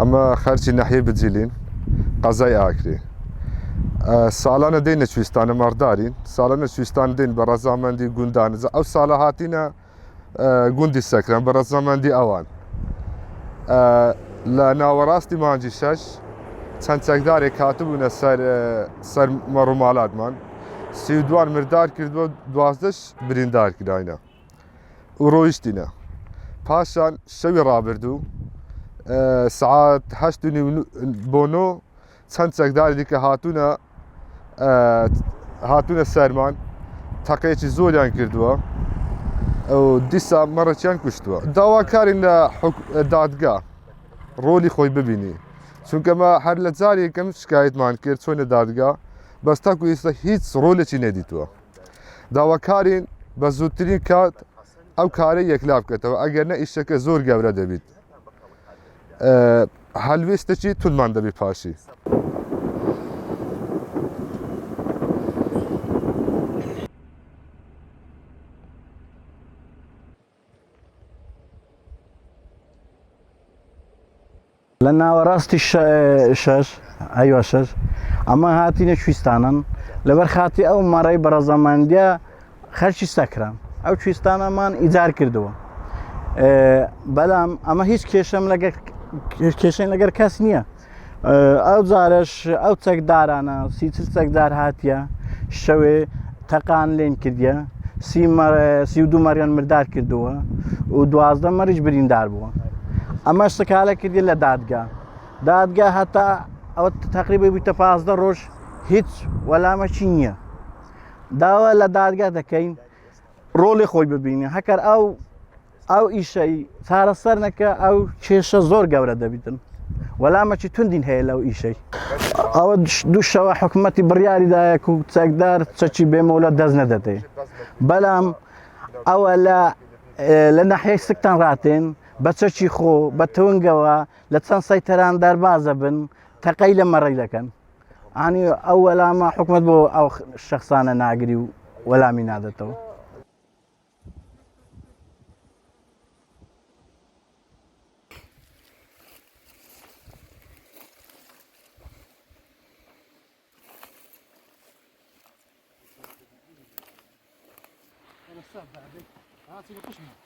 ئەمە خەرچی ناحیەی بجیلین قەزای ئاکرێ ساڵانە دێنە کوێستانە مەڕدارین ساڵانە کوێستان دێن بە ڕەزامەندی گوندان ئەو ساڵە هاتینە گوندی سەکران بە ڕەزامەندی ئەوان لە ناوەڕاستی مانجی شەش چەند چەکدارێک هاتبوونە سەر مەڕووماڵاتمان 32 مردار کردووە 12ش بریندار کراینە و ڕۆیشتینە پاشان شەوی ڕابردوو سعات 8 بۆ 9 چەند چەکداری دیکە هاتوونە سەرمان تەقەیەکی زۆریان کردووە ئەو دیسا مەڕەچیان کوشتووە داواکارین لە دادگا ڕۆلی خۆی ببینی چونکەمە هەر لە جاری یەکەم شکایەتمان کرد چۆنە دادگا بەستاکو ئێستا هیچ ڕۆلێکی نەدیتووە داواکارین بە زووترین کات ئەو کارەی یەکلا بکەتەوە ئەگەر نە ئیشەکە زۆر گەورە دەبیت هەلوێستێکی تونمان دەبێت پاشی لە ناوەڕاستی شەش ئەیوە شەش ئەمە هاتینە کوێستانن لەبەر خاتی ئەو مەڕەی بەڕەزەمەندیە خەرچی سەکران ئەو کوێستانەمان ئیجار کردووە بەڵام ئەمە هیچ کێشەی لەگەر کەس نییە ئەو جارش ئەو چەکدارانە سی چەکدار هاتیە شەوێ تەقان لێن کردیە 32 مەریان مردار کردووە و 12 مەریش بریندار بووە ئەمە شتەکالە کردی لە دادگا هەتا ئەوە تقریبا بوویتە 15 ڕۆژ هیچ وەلامەکی نییە داوا لە دادگا دەکەین ڕۆڵی خۆی ببینی هەکەر ئەو ئیشەی چارەسەر نەکە ئەو کێشە زۆر گەورە دەبیتن وەلامەکی توندین هەیە لەو ئیشەی ئەوە دووشەوە حکوومەتی بڕیاریدایەک و چەکدار چەکی بێمەولە دەست نەدەدێ بەڵام ئەوە لە ناحیەی سکتان ڕاتێن بە چەکی خۆ بە تەونگەوە لە چەند سەیتەران دەربازە بن تەقەی لە مەڕەی دەکەن ئانی ئەو وەلامە حکوومەت بۆ ئەو شەخصانە ناگری و وەلامی نادێتەوە هاتي لقشمة.